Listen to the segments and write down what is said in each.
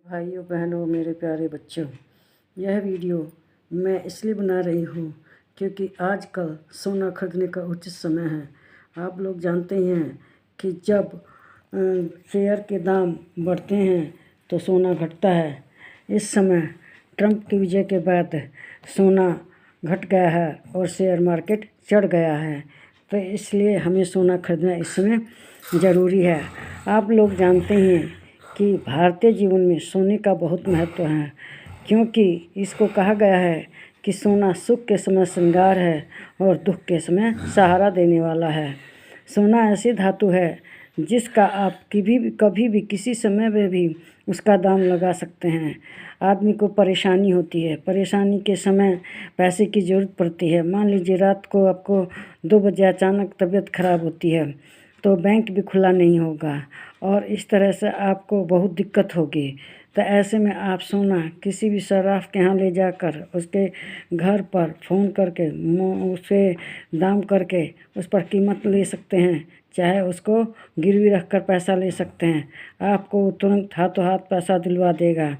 भाइयों बहनों मेरे प्यारे बच्चों, यह वीडियो मैं इसलिए बना रही हूँ क्योंकि आजकल सोना खरीदने का उचित समय है। आप लोग जानते ही हैं कि जब शेयर के दाम बढ़ते हैं तो सोना घटता है। इस समय ट्रंप की विजय के बाद सोना घट गया है और शेयर मार्केट चढ़ गया है, तो इसलिए हमें सोना खरीदना इस समय ज़रूरी है। आप लोग जानते हैं कि भारतीय जीवन में सोने का बहुत महत्व है, क्योंकि इसको कहा गया है कि सोना सुख के समय श्रृंगार है और दुख के समय सहारा देने वाला है। सोना ऐसी धातु है जिसका आप कभी भी किसी समय में भी उसका दाम लगा सकते हैं। आदमी को परेशानी होती है, परेशानी के समय पैसे की ज़रूरत पड़ती है। मान लीजिए रात को आपको 2 बजे अचानक तबीयत खराब होती है तो बैंक भी खुला नहीं होगा और इस तरह से आपको बहुत दिक्कत होगी। तो ऐसे में आप सोना किसी भी सर्राफ के यहाँ ले जाकर उसके घर पर फ़ोन करके उसे दाम करके उस पर कीमत ले सकते हैं, चाहे उसको गिरवी रख कर पैसा ले सकते हैं। आपको तुरंत हाथों हाथ पैसा दिलवा देगा।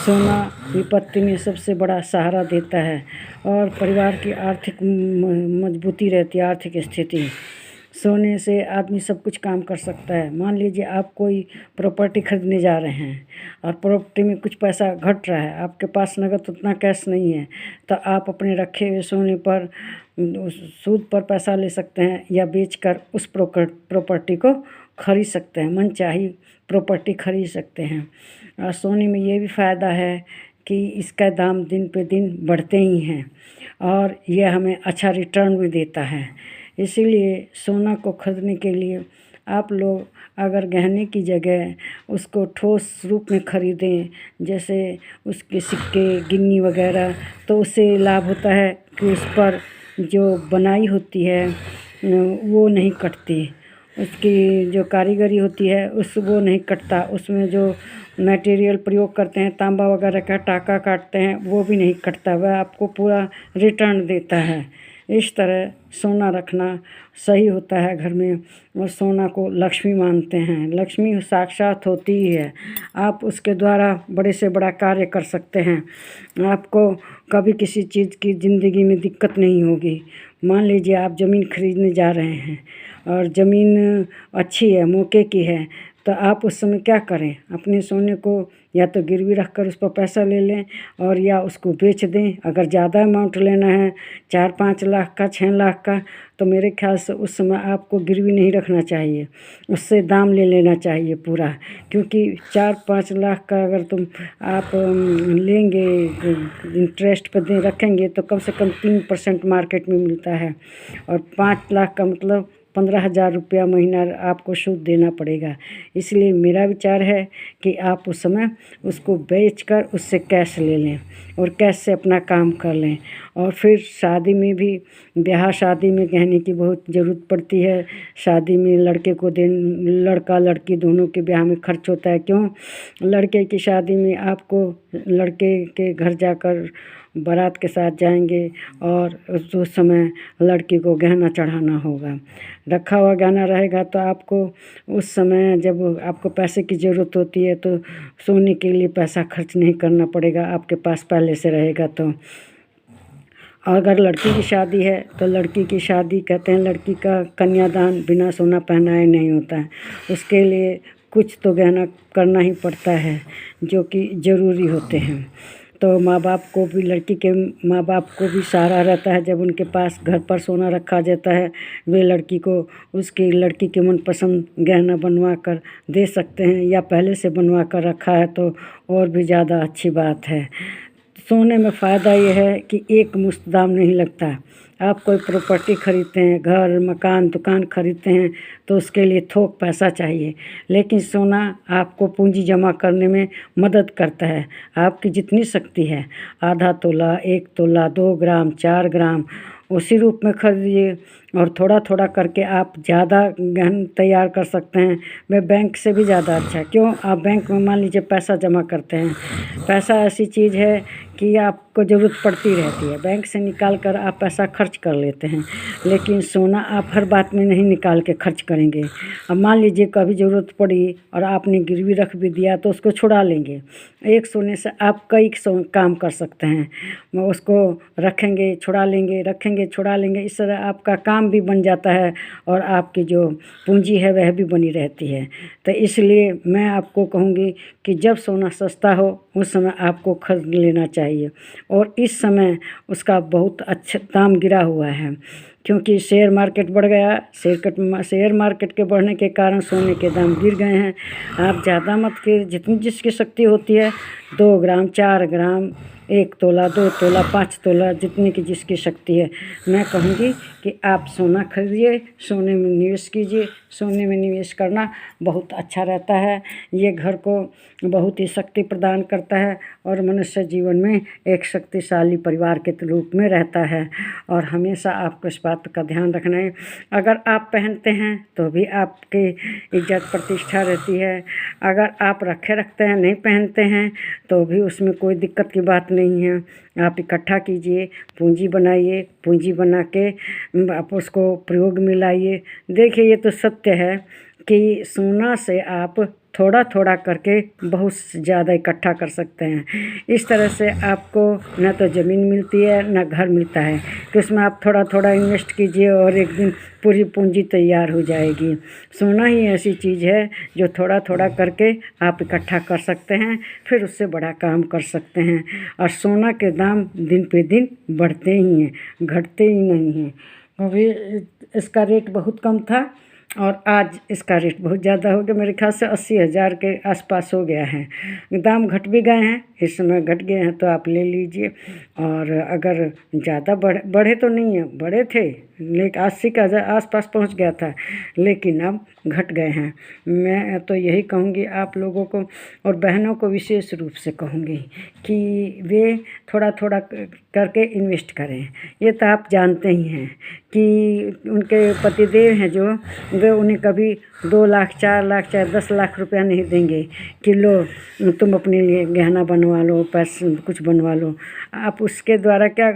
सोना विपत्ति में सबसे बड़ा सहारा देता है और परिवार की आर्थिक मजबूती रहती है। आर्थिक स्थिति सोने से आदमी सब कुछ काम कर सकता है। मान लीजिए आप कोई प्रॉपर्टी खरीदने जा रहे हैं और प्रॉपर्टी में कुछ पैसा घट रहा है, आपके पास नगद उतना कैश नहीं है, तो आप अपने रखे हुए सोने पर सूद पर पैसा ले सकते हैं या बेचकर उस प्रॉपर्टी को खरीद सकते हैं। मनचाही प्रॉपर्टी खरीद सकते हैं। और सोने में ये भी फ़ायदा है कि इसका दाम दिन पे दिन बढ़ते ही हैं और यह हमें अच्छा रिटर्न भी देता है। इसीलिए सोना को खरीदने के लिए आप लोग अगर गहने की जगह उसको ठोस रूप में खरीदें, जैसे उसके सिक्के, गिन्नी वगैरह, तो उससे लाभ होता है कि उस पर जो बनाई होती है वो नहीं कटती। उसकी जो कारीगरी होती है वो नहीं कटता। उसमें जो मटेरियल प्रयोग करते हैं, तांबा वगैरह का टाका काटते हैं, वो भी नहीं कटता। वह आपको पूरा रिटर्न देता है। इस तरह सोना रखना सही होता है घर में। और सोना को लक्ष्मी मानते हैं। लक्ष्मी साक्षात होती ही है। आप उसके द्वारा बड़े से बड़ा कार्य कर सकते हैं। आपको कभी किसी चीज़ की ज़िंदगी में दिक्कत नहीं होगी। मान लीजिए आप ज़मीन खरीदने जा रहे हैं और ज़मीन अच्छी है, मौके की है, तो आप उस समय क्या करें? अपने सोने को या तो गिरवी रख कर उस पर पैसा ले लें और या उसको बेच दें। अगर ज़्यादा अमाउंट लेना है, 4-5 लाख का, 6 लाख का, तो मेरे ख्याल से उस समय आपको गिरवी नहीं रखना चाहिए, उससे दाम ले लेना चाहिए पूरा। क्योंकि 4-5 लाख का अगर आप लेंगे, इंटरेस्ट पर रखेंगे, तो कम से कम 3% मार्केट में मिलता है और 5 लाख का मतलब 15,000 रुपया महीना आपको सूद देना पड़ेगा। इसलिए मेरा विचार है कि आप उस समय उसको बेचकर उससे कैश ले लें और कैश से अपना काम कर लें। और फिर शादी में भी, ब्याह शादी में गहने की बहुत ज़रूरत पड़ती है। शादी में लड़के को लड़का लड़की दोनों के ब्याह में खर्च होता है। क्यों? लड़के की शादी में आपको लड़के के घर जाकर बारात के साथ जाएंगे और उस समय लड़की को गहना चढ़ाना होगा। रखा हुआ गहना रहेगा तो आपको उस समय जब आपको पैसे की ज़रूरत होती है तो सोने के लिए पैसा खर्च नहीं करना पड़ेगा, आपके पास पहले से रहेगा। तो अगर लड़की की शादी है तो लड़की की शादी कहते हैं, लड़की का कन्यादान बिना सोना पहनाए नहीं होता है। उसके लिए कुछ तो गहना करना ही पड़ता है जो कि ज़रूरी होते हैं। तो माँ बाप को भी, लड़की के माँ बाप को भी सहारा रहता है जब उनके पास घर पर सोना रखा जाता है। वे लड़की को उसकी लड़की के मनपसंद गहना बनवा कर दे सकते हैं, या पहले से बनवा कर रखा है तो और भी ज़्यादा अच्छी बात है। सोने में फ़ायदा ये है कि एक मुश्त दाम नहीं लगता। आप कोई प्रॉपर्टी खरीदते हैं, घर, मकान, दुकान खरीदते हैं, तो उसके लिए थोक पैसा चाहिए। लेकिन सोना आपको पूंजी जमा करने में मदद करता है। आपकी जितनी शक्ति है, आधा तोला, 1 तोला, 2 ग्राम, 4 ग्राम, उसी रूप में खरीदिए। और थोड़ा थोड़ा करके आप ज़्यादा गहन तैयार कर सकते हैं। वह बैंक से भी ज़्यादा अच्छा है। क्यों? आप बैंक में मान लीजिए पैसा जमा करते हैं, पैसा ऐसी चीज़ है कि आपको ज़रूरत पड़ती रहती है। बैंक से निकाल कर आप पैसा खर्च कर लेते हैं, लेकिन सोना आप हर बात में नहीं निकाल के खर्च करेंगे। अब मान लीजिए कभी ज़रूरत पड़ी और आपने गिरवी रख भी दिया तो उसको छुड़ा लेंगे। एक सोने से आप कई काम कर सकते हैं। उसको रखेंगे, छुड़ा लेंगे, रखेंगे, छुड़ा लेंगे। इस तरह आपका काम भी बन जाता है और आपकी जो पूंजी है वह भी बनी रहती है। तो इसलिए मैं आपको कहूँगी कि जब सोना सस्ता हो उस समय आपको खरीद लेना चाहिए। और इस समय उसका बहुत अच्छा दाम गिरा हुआ है, क्योंकि शेयर मार्केट बढ़ गया। शेयर मार्केट के बढ़ने के कारण सोने के दाम गिर गए हैं। आप ज़्यादा मत के, जितनी जिसकी शक्ति होती है 2 ग्राम, 4 ग्राम, 1 तोला, 2 तोला, 5 तोला, जितने की जिसकी शक्ति है, मैं कहूँगी कि आप सोना खरीदिए, सोने में निवेश कीजिए। सोने में निवेश करना बहुत अच्छा रहता है। ये घर को बहुत ही शक्ति प्रदान करता है और मनुष्य जीवन में एक शक्तिशाली परिवार के रूप में रहता है। और हमेशा आपको इस बात का ध्यान रखना है, अगर आप पहनते हैं तो भी आपकी इज्जत प्रतिष्ठा रहती है। अगर आप रखते हैं, नहीं पहनते हैं तो भी उसमें कोई दिक्कत की बात नहीं है। आप इकट्ठा कीजिए, पूंजी बनाइए, पूंजी बना के आप उसको प्रयोग में लाइए। देखिए, ये तो सत्य है कि सोना से आप थोड़ा थोड़ा करके बहुत ज़्यादा इकट्ठा कर सकते हैं। इस तरह से आपको न तो ज़मीन मिलती है न घर मिलता है, कि उसमें आप थोड़ा थोड़ा इन्वेस्ट कीजिए और एक दिन पूरी पूंजी तैयार हो जाएगी। सोना ही ऐसी चीज़ है जो थोड़ा थोड़ा करके आप इकट्ठा कर सकते हैं, फिर उससे बड़ा काम कर सकते हैं। और सोना के दाम दिन पे दिन बढ़ते ही हैं, घटते ही नहीं हैं। अभी इसका रेट बहुत कम था और आज इसका रेट बहुत ज़्यादा हो गया। मेरे ख्याल से 80,000 के आसपास हो गया है। दाम घट भी गए हैं, इस समय घट गए हैं तो आप ले लीजिए। और अगर ज़्यादा बढ़े तो नहीं है, बढ़े थे लेकिन 80 के आसपास पहुंच गया था, लेकिन अब घट गए हैं। मैं तो यही कहूँगी आप लोगों को, और बहनों को विशेष रूप से कहूँगी कि वे थोड़ा थोड़ा करके इन्वेस्ट करें। ये तो आप जानते ही हैं कि उनके पतिदेव हैं जो, वे उन्हें कभी 2 लाख, 4 लाख, चाहे 10 लाख रुपया नहीं देंगे कि लो तुम अपने लिए गहना बनवा लो, पैसे कुछ बनवा लो। आप उसके द्वारा क्या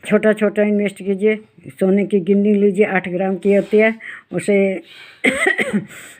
छोटा छोटा इन्वेस्ट कीजिए। सोने की गिन्नी लीजिए, 8 ग्राम की होती है, उसे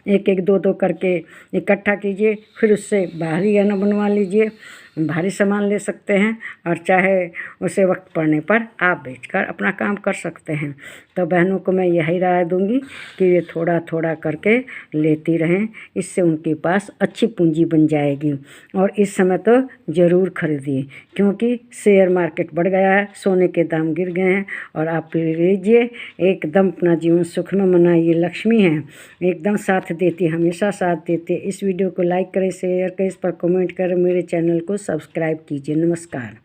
एक एक 2 2 करके इकट्ठा कीजिए। फिर उससे भारी गहना बनवा लीजिए, भारी सामान ले सकते हैं, और चाहे उसे वक्त पड़ने पर आप बेचकर अपना काम कर सकते हैं। तो बहनों को मैं यही राय दूंगी कि ये थोड़ा थोड़ा करके लेती रहें, इससे उनके पास अच्छी पूंजी बन जाएगी। और इस समय तो ज़रूर खरीदिए, क्योंकि शेयर मार्केट बढ़ गया है, सोने के दाम गिर गए हैं। और आप लीजिए, एकदम अपना जीवन सुख में मनाइए। लक्ष्मी है, एकदम साथ देती, हमेशा साथ देती। इस वीडियो को लाइक करें, शेयर करें, इस पर कमेंट करें, मेरे चैनल को सब्सक्राइब कीजिए। नमस्कार।